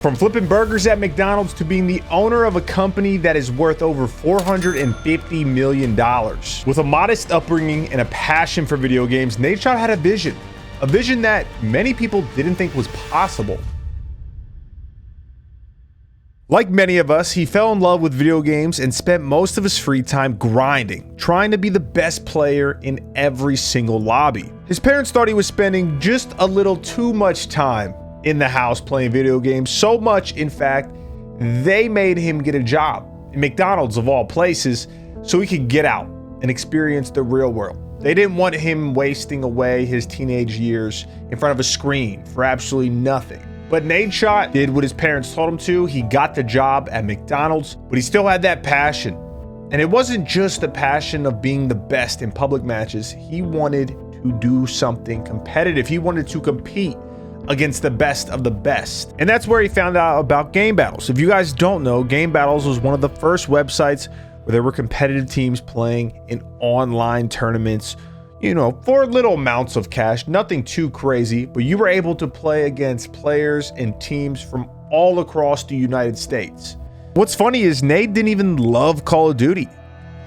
From flipping burgers at McDonald's to being the owner of a company that is worth over $450 million. With a modest upbringing and a passion for video games, Nadeshot had a vision that many people didn't think was possible. Like many of us, he fell in love with video games and spent most of his free time grinding, trying to be the best player in every single lobby. His parents thought he was spending just a little too much time in the house playing video games, so much, in fact, they made him get a job in McDonald's of all places so he could get out and experience the real world. They didn't want him wasting away his teenage years in front of a screen for absolutely nothing. But Nadeshot did what his parents told him to. He got the job at McDonald's, but he still had that passion. And it wasn't just the passion of being the best in public matches. He wanted to do something competitive. He wanted to compete against the best of the best. And that's where he found out about Game Battles. If you guys don't know, Game Battles was one of the first websites where there were competitive teams playing in online tournaments, you know, for little amounts of cash, nothing too crazy, but you were able to play against players and teams from all across the United States. What's funny is Nate didn't even love Call of Duty.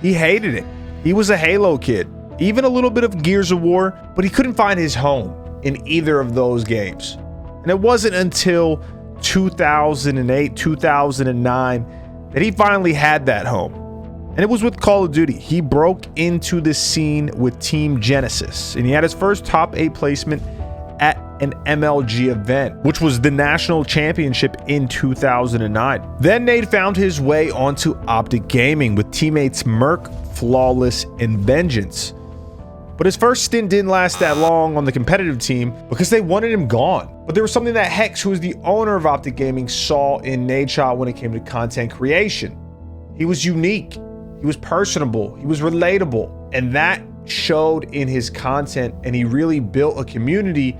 He hated it. He was a Halo kid, even a little bit of Gears of War, but he couldn't find his home in either of those games. And it wasn't until 2008, 2009 that he finally had that home. And it was with Call of Duty. He broke into the scene with Team Genesis, and he had his first top 8 placement at an MLG event, which was the national championship in 2009. Then Nate found his way onto OpTic Gaming with teammates Merc, Flawless, and Vengeance. But his first stint didn't last that long on the competitive team because they wanted him gone. But there was something that Hex, who is the owner of OpTic Gaming, saw in Nadeshot when it came to content creation. He was unique, he was personable, he was relatable, and that showed in his content, and he really built a community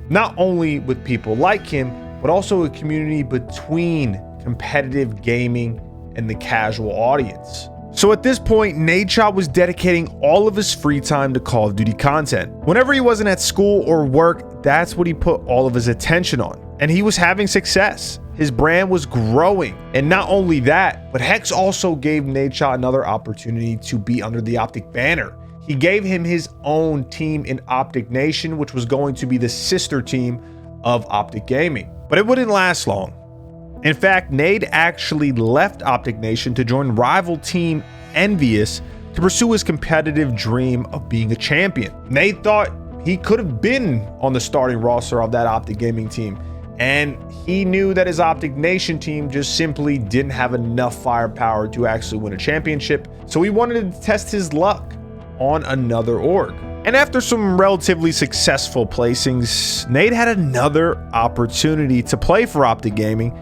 not only with people like him, but also a community between competitive gaming and the casual audience. So at this point, Nadeshot was dedicating all of his free time to Call of Duty content. Whenever he wasn't at school or work, that's what he put all of his attention on. And he was having success. His brand was growing. And not only that, but Hex also gave Nadeshot another opportunity to be under the OpTic banner. He gave him his own team in OpTic Nation, which was going to be the sister team of OpTic Gaming. But it wouldn't last long. In fact, Nade actually left OpTic Nation to join rival team Envious to pursue his competitive dream of being a champion. Nade thought he could have been on the starting roster of that OpTic Gaming team, and he knew that his OpTic Nation team just simply didn't have enough firepower to actually win a championship, so he wanted to test his luck on another org. And after some relatively successful placings, Nade had another opportunity to play for OpTic Gaming.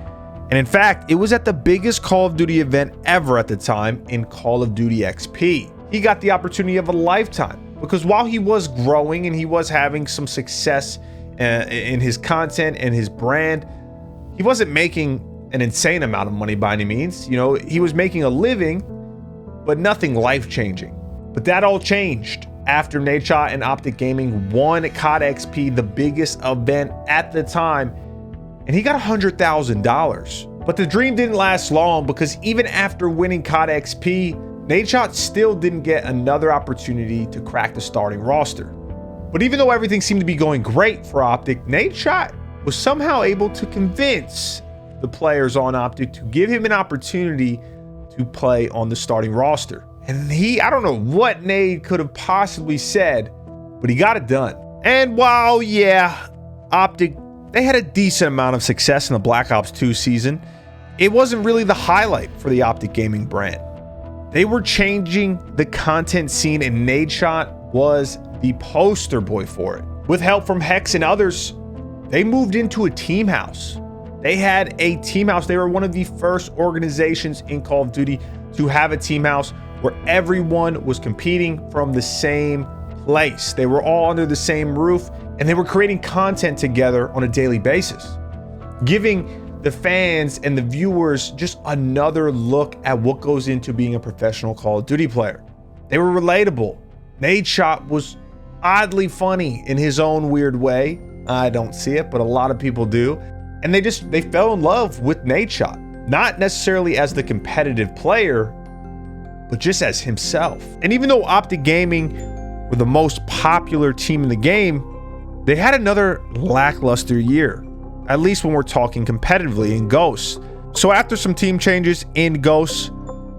And in fact, it was at the biggest Call of Duty event ever at the time in Call of Duty XP. He got the opportunity of a lifetime because while he was growing and he was having some success in his content and his brand, he wasn't making an insane amount of money by any means. You know, he was making a living, but nothing life-changing. But that all changed after Nadeshot and OpTic Gaming won COD XP, the biggest event at the time, and he got $100,000. But the dream didn't last long because even after winning COD XP, Nadeshot still didn't get another opportunity to crack the starting roster. But even though everything seemed to be going great for OpTic, Nadeshot was somehow able to convince the players on OpTic to give him an opportunity to play on the starting roster. And I don't know what Nade could have possibly said, but he got it done. And while, yeah, OpTic, they had a decent amount of success in the Black Ops 2 season, it wasn't really the highlight for the OpTic Gaming brand. They were changing the content scene, and Nadeshot was the poster boy for it. With help from Hex and others, they moved into a team house. They had a team house. They were one of the first organizations in Call of Duty to have a team house where everyone was competing from the same place. They were all under the same roof, and they were creating content together on a daily basis, giving the fans and the viewers just another look at what goes into being a professional Call of Duty player. They were relatable. Nadeshot was oddly funny in his own weird way. I don't see it, but a lot of people do. And they fell in love with Nadeshot, not necessarily as the competitive player, but just as himself. And even though OpTic Gaming were the most popular team in the game, they had another lackluster year, at least when we're talking competitively in Ghosts. So after some team changes in Ghosts,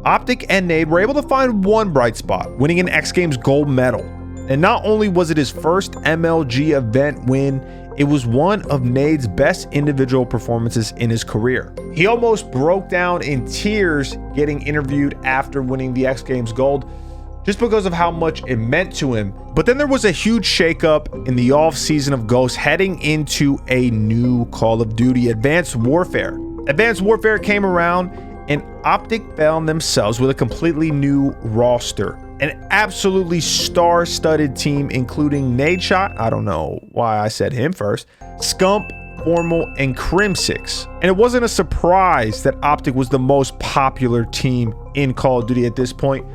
OpTic and Nade were able to find one bright spot, winning an X Games gold medal. And not only was it his first MLG event win, it was one of Nade's best individual performances in his career. He almost broke down in tears getting interviewed after winning the X Games gold, just because of how much it meant to him. But then there was a huge shakeup in the off season of Ghosts, heading into a new Call of Duty, Advanced Warfare. Advanced Warfare came around, and OpTic found themselves with a completely new roster. An absolutely star-studded team, including Nadeshot, I don't know why I said him first, Scump, Formal, and Crimsix. And it wasn't a surprise that OpTic was the most popular team in Call of Duty at this point,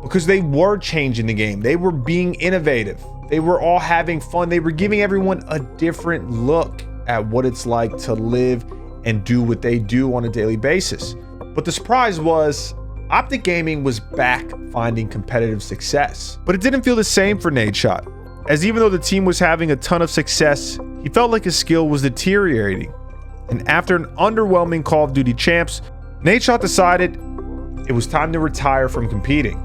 because they were changing the game. They were being innovative. They were all having fun. They were giving everyone a different look at what it's like to live and do what they do on a daily basis. But the surprise was OpTic Gaming was back finding competitive success. But it didn't feel the same for Nadeshot, as even though the team was having a ton of success, he felt like his skill was deteriorating. And after an underwhelming Call of Duty Champs, Nadeshot decided it was time to retire from competing.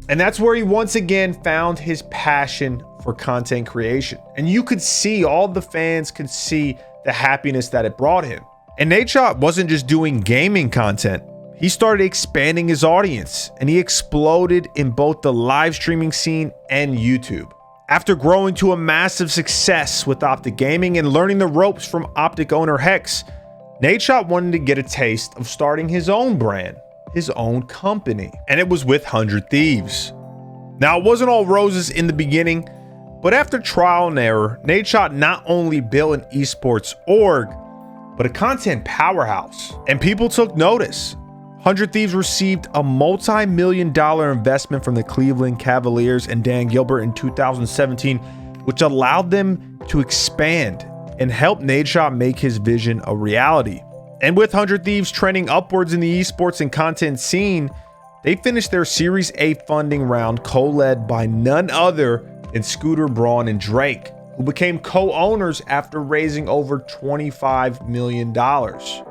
And that's where he once again found his passion for content creation. And you could see, all the fans could see the happiness that it brought him. And Nadeshot wasn't just doing gaming content. He started expanding his audience, and he exploded in both the live streaming scene and YouTube. After growing to a massive success with OpTic Gaming and learning the ropes from OpTic owner Hex, Nadeshot wanted to get a taste of starting his own brand, his own company, and it was with 100 Thieves. Now, it wasn't all roses in the beginning, but after trial and error, Nadeshot not only built an esports org, but a content powerhouse, and people took notice. 100 Thieves received a multi-million-dollar investment from the Cleveland Cavaliers and Dan Gilbert in 2017, which allowed them to expand and help Nadeshot make his vision a reality. And with 100 Thieves trending upwards in the esports and content scene, they finished their Series A funding round co-led by none other than Scooter Braun and Drake, who became co-owners after raising over $25 million.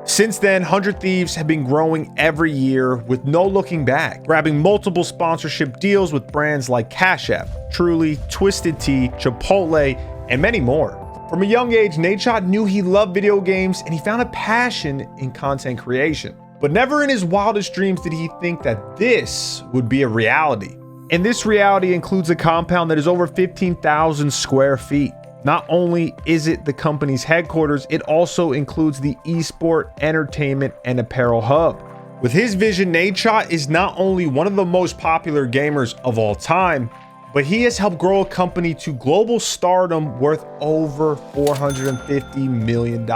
Since then, 100 Thieves have been growing every year with no looking back, grabbing multiple sponsorship deals with brands like Cash App, Truly, Twisted Tea, Chipotle, and many more. From a young age, Nadeshot knew he loved video games, and he found a passion in content creation. But never in his wildest dreams did he think that this would be a reality. And this reality includes a compound that is over 15,000 square feet. Not only is it the company's headquarters, it also includes the esport, entertainment, and apparel hub. With his vision, Nadeshot is not only one of the most popular gamers of all time, but he has helped grow a company to global stardom worth over $450 million.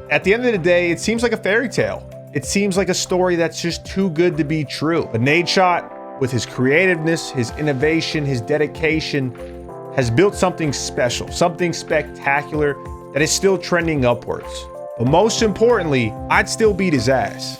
At the end of the day, it seems like a fairy tale. It seems like a story that's just too good to be true. But Nadeshot, with his creativeness, his innovation, his dedication, has built something special, something spectacular that is still trending upwards. But most importantly, I'd still beat his ass.